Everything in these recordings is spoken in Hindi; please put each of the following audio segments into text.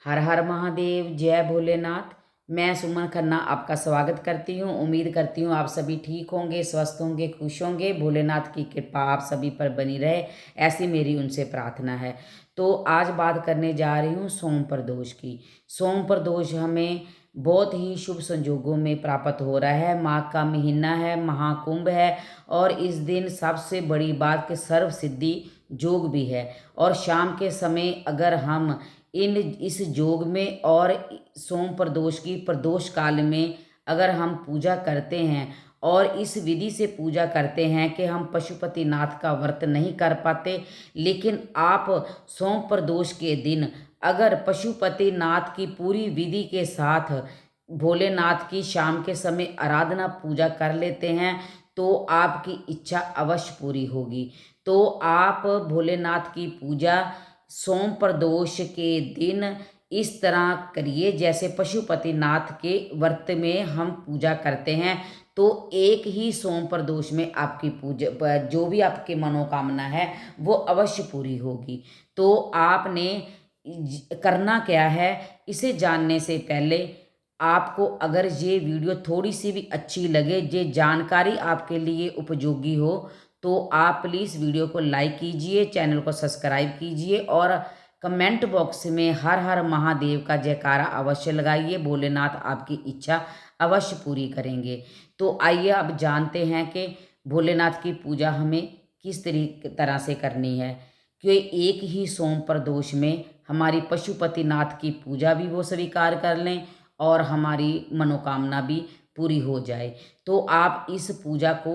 हर हर महादेव, जय भोलेनाथ। मैं सुमन खन्ना आपका स्वागत करती हूँ। उम्मीद करती हूँ आप सभी ठीक होंगे, स्वस्थ होंगे, खुश होंगे। भोलेनाथ की कृपा आप सभी पर बनी रहे, ऐसी मेरी उनसे प्रार्थना है। तो आज बात करने जा रही हूँ सोम प्रदोष की। सोम प्रदोष हमें बहुत ही शुभ संजोगों में प्राप्त हो रहा है। माघ का महीना है, महाकुंभ है, और इस दिन सबसे बड़ी बात कि सर्व सिद्धि योग भी है। और शाम के समय अगर हम इस योग में और सोम प्रदोष की प्रदोष काल में अगर हम पूजा करते हैं और इस विधि से पूजा करते हैं कि हम पशुपतिनाथ का व्रत नहीं कर पाते, लेकिन आप सोम प्रदोष के दिन अगर पशुपतिनाथ की पूरी विधि के साथ भोलेनाथ की शाम के समय आराधना पूजा कर लेते हैं तो आपकी इच्छा अवश्य पूरी होगी। तो आप भोलेनाथ की पूजा सोम प्रदोष के दिन इस तरह करिए जैसे पशुपतिनाथ के व्रत में हम पूजा करते हैं। तो एक ही सोम प्रदोष में आपकी पूजा जो भी आपकी मनोकामना है वो अवश्य पूरी होगी। तो आपने करना क्या है, इसे जानने से पहले आपको अगर ये वीडियो थोड़ी सी भी अच्छी लगे, ये जानकारी आपके लिए उपयोगी हो, तो आप प्लीज़ वीडियो को लाइक कीजिए, चैनल को सब्सक्राइब कीजिए और कमेंट बॉक्स में हर हर महादेव का जयकारा अवश्य लगाइए। भोलेनाथ आपकी इच्छा अवश्य पूरी करेंगे। तो आइए अब जानते हैं कि भोलेनाथ की पूजा हमें किस तरह से करनी है कि एक ही सोम प्रदोष में हमारी पशुपतिनाथ की पूजा भी वो स्वीकार कर लें और हमारी मनोकामना भी पूरी हो जाए। तो आप इस पूजा को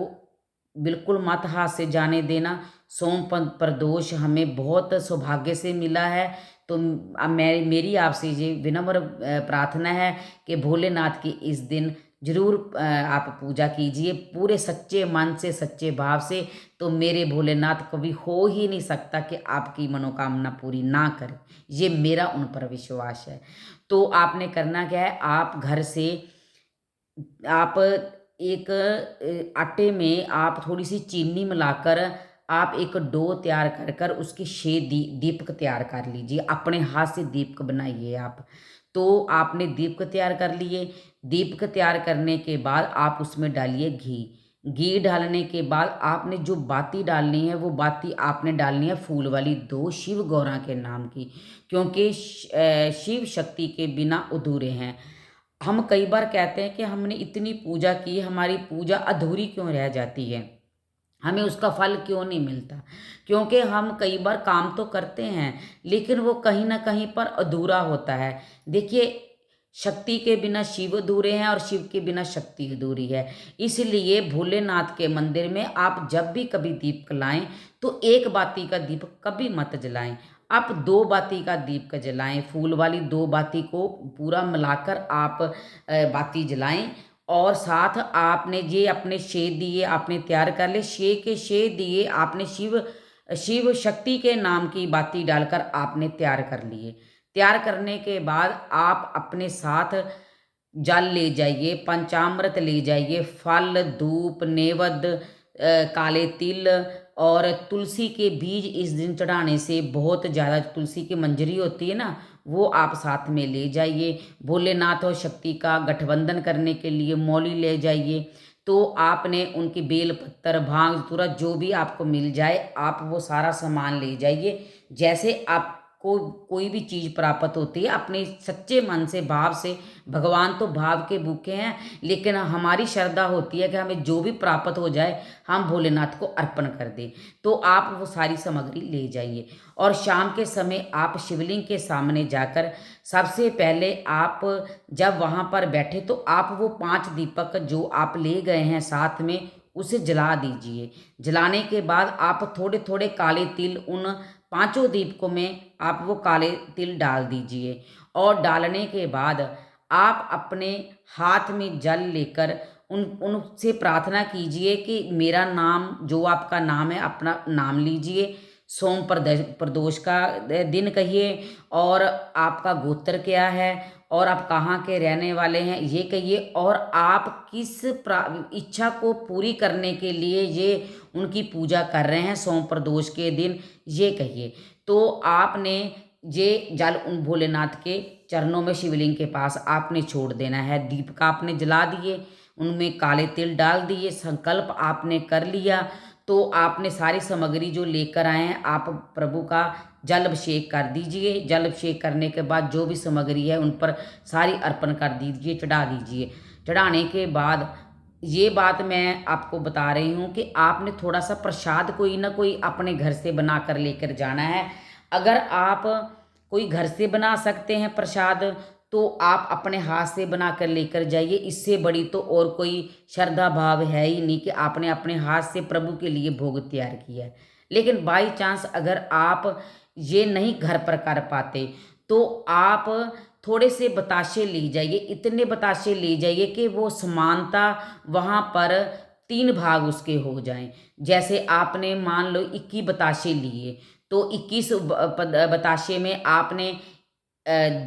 बिल्कुल मत हाथ से जाने देना। सोम प्रदोष हमें बहुत सौभाग्य से मिला है। तो मेरी आपसे ये विनम्र प्रार्थना है कि भोलेनाथ की इस दिन जरूर आप पूजा कीजिए पूरे सच्चे मन से, सच्चे भाव से। तो मेरे भोलेनाथ कभी हो ही नहीं सकता कि आपकी मनोकामना पूरी ना करें, ये मेरा उन पर विश्वास है। तो आपने करना क्या है, आप घर से आप एक आटे में आप थोड़ी सी चीनी मिलाकर आप एक डो तैयार कर कर उसके 6 दीपक तैयार कर लीजिए। अपने हाथ से दीपक बनाइए आप। तो आपने दीपक तैयार कर लिए। दीपक तैयार करने के बाद आप उसमें डालिए घी। घी डालने के बाद आपने जो बाती डालनी है वो बाती आपने डालनी है फूल वाली 2 शिव गौरा के नाम की, क्योंकि शिव शक्ति के बिना अधूरे हैं। हम कई बार कहते हैं कि हमने इतनी पूजा की, हमारी पूजा अधूरी क्यों रह जाती है, हमें उसका फल क्यों नहीं मिलता? क्योंकि हम कई बार काम तो करते हैं लेकिन वो कहीं ना कहीं पर अधूरा होता है। देखिए, शक्ति के बिना शिव अधूरे हैं और शिव के बिना शक्ति अधूरी है। इसलिए भोलेनाथ के मंदिर में आप जब भी कभी दीपक लाएं तो एक बाती का दीपक कभी मत जलाएं। आप 2 बाती का दीपक जलाएं, फूल वाली 2 बाती को पूरा मिलाकर आप बाती जलाएं। और साथ आपने ये अपने 6 दिए आपने तैयार कर ले, 6 के 6 दिए आपने शिव शिव शक्ति के नाम की बाती डालकर आपने तैयार कर लिए। तैयार करने के बाद आप अपने साथ जल ले जाइए, पंचामृत ले जाइए, फल, धूप, नेवेद्य, काले तिल और तुलसी के बीज इस दिन चढ़ाने से बहुत ज़्यादा, तुलसी की मंजरी होती है ना, वो आप साथ में ले जाइए। भोलेनाथ और शक्ति का गठबंधन करने के लिए मौली ले जाइए। तो आपने उनकी बेल पत्तर, भांग धतूरा जो भी आपको मिल जाए आप वो सारा सामान ले जाइए। जैसे आपको कोई भी चीज़ प्राप्त होती है अपने सच्चे मन से, भाव से। भगवान तो भाव के भूखे हैं, लेकिन हमारी श्रद्धा होती है कि हमें जो भी प्राप्त हो जाए हम भोलेनाथ को अर्पण कर दें। तो आप वो सारी सामग्री ले जाइए और शाम के समय आप शिवलिंग के सामने जाकर सबसे पहले आप जब वहाँ पर बैठे तो आप वो 5 दीपक जो आप ले गए हैं साथ में उसे जला दीजिए। जलाने के बाद आप थोड़े थोड़े काले तिल उन 5 दीपकों में आप वो काले तिल डाल दीजिए। और डालने के बाद आप अपने हाथ में जल लेकर उनसे प्रार्थना कीजिए कि मेरा नाम, जो आपका नाम है अपना नाम लीजिए। सोम प्रदोष का दिन कहिए और आपका गोत्र क्या है और आप कहाँ के रहने वाले हैं ये कहिए, और आप किस इच्छा को पूरी करने के लिए ये उनकी पूजा कर रहे हैं सोम प्रदोष के दिन, ये कहिए। तो आपने ये जल उन भोलेनाथ के चरणों में शिवलिंग के पास आपने छोड़ देना है। दीप का आपने जला दिए, उनमें काले तिल डाल दिए, संकल्प आपने कर लिया। तो आपने सारी सामग्री जो लेकर आए हैं आप प्रभु का जल अभिषेक कर दीजिए। जल अभिषेक करने के बाद जो भी सामग्री है उन पर सारी अर्पण कर दीजिए, चढ़ा दीजिए। चढ़ाने के बाद ये बात मैं आपको बता रही हूँ कि आपने थोड़ा सा प्रसाद कोई ना कोई अपने घर से बना कर लेकर जाना है। अगर आप कोई घर से बना सकते हैं प्रसाद तो आप अपने हाथ से बना कर लेकर जाइए। इससे बड़ी तो और कोई श्रद्धा भाव है ही नहीं कि आपने अपने हाथ से प्रभु के लिए भोग तैयार किया है। लेकिन बाई चांस अगर आप ये नहीं घर पर कर पाते तो आप थोड़े से बताशे ले जाइए। इतने बताशे ले जाइए कि वो समानता वहाँ पर 3 भाग उसके हो जाएं। जैसे आपने मान लो 21 बताशे लिए तो 21 बताशे में आपने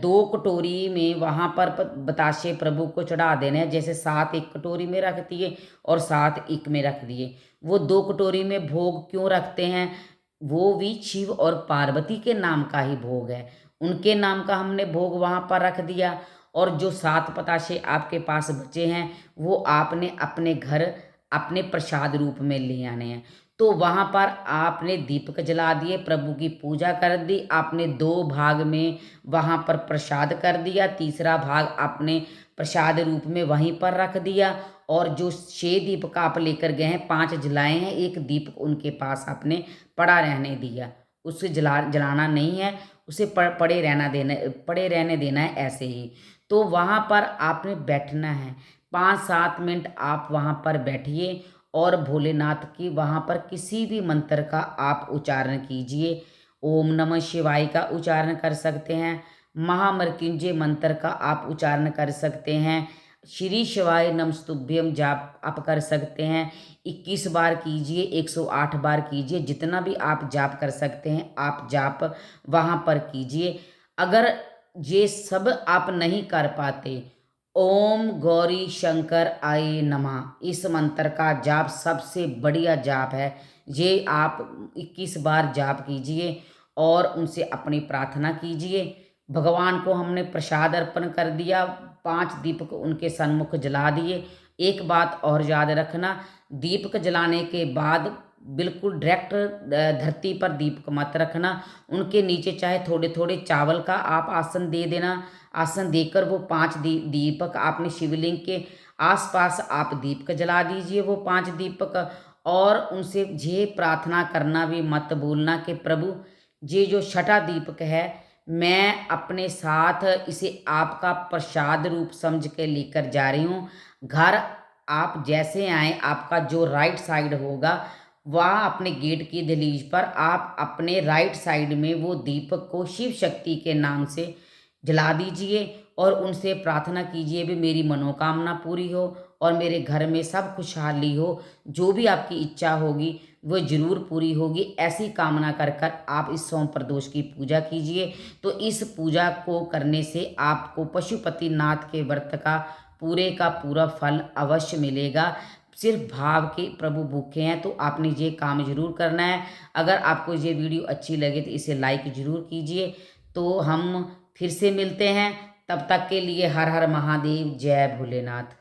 2 कटोरी में वहाँ पर बताशे प्रभु को चढ़ा देने हैं। जैसे 7 एक कटोरी में रख दिए और 7 एक में रख दिए। वो 2 कटोरी में भोग क्यों रखते हैं? वो भी शिव और पार्वती के नाम का ही भोग है। उनके नाम का हमने भोग वहाँ पर रख दिया। और जो 7 बताशे आपके पास बचे हैं वो आपने अपने घर अपने प्रसाद रूप में ले आने हैं। तो वहाँ पर आपने दीपक जला दिए, प्रभु की पूजा कर दी। आपने 2 भाग में वहाँ पर प्रसाद कर दिया, तीसरा भाग आपने प्रसाद रूप में वहीं पर रख दिया। और जो 6 दीपक आप लेकर गए हैं, 5 जलाए हैं, 1 दीपक उनके पास आपने पड़ा रहने दिया। उसे जलाना नहीं है, उसे पड़े रहने देना है ऐसे ही। तो वहाँ पर आपने बैठना है। 5-7 मिनट आप वहाँ पर बैठिए और भोलेनाथ की वहाँ पर किसी भी मंत्र का आप उच्चारण कीजिए। ओम नमः शिवाय का उच्चारण कर सकते हैं, महामृत्युंजय मंत्र का आप उच्चारण कर सकते हैं, श्री शिवाय नमस्तुभ्यम जाप आप कर सकते हैं। 21 बार कीजिए, 108 बार कीजिए, जितना भी आप जाप कर सकते हैं आप जाप वहाँ पर कीजिए। अगर ये सब आप नहीं कर पाते, ओम गौरी शंकर आय नमः इस मंत्र का जाप सबसे बढ़िया जाप है। ये आप 21 बार जाप कीजिए और उनसे अपनी प्रार्थना कीजिए। भगवान को हमने प्रसाद अर्पण कर दिया, 5 दीपक उनके सन्मुख जला दिए। एक बात और याद रखना, दीपक जलाने के बाद बिल्कुल डायरेक्ट धरती पर दीपक मत रखना। उनके नीचे चाहे थोड़े थोड़े चावल का आप आसन दे देना। आसन देकर वो 5 दीपक आपने शिवलिंग के आसपास आप दीपक जला दीजिए, वो 5 दीपक। और उनसे ये प्रार्थना करना भी मत भूलना कि प्रभु ये जो छठा दीपक है मैं अपने साथ इसे आपका प्रसाद रूप समझ के लेकर जा रही हूँ। घर आप जैसे आए आपका जो राइट साइड होगा वहाँ अपने गेट की दहलीज पर आप अपने राइट साइड में वो दीपक को शिव शक्ति के नाम से जला दीजिए और उनसे प्रार्थना कीजिए भी मेरी मनोकामना पूरी हो और मेरे घर में सब खुशहाली हो। जो भी आपकी इच्छा होगी वो जरूर पूरी होगी। ऐसी कामना कर कर आप इस सोम प्रदोष की पूजा कीजिए। तो इस पूजा को करने से आपको पशुपतिनाथ के व्रत का पूरा फल अवश्य मिलेगा। सिर्फ भाव के प्रभु भूखे हैं तो आपने ये काम जरूर करना है। अगर आपको ये वीडियो अच्छी लगे तो इसे लाइक ज़रूर कीजिए। तो हम फिर से मिलते हैं, तब तक के लिए हर हर महादेव, जय भोलेनाथ।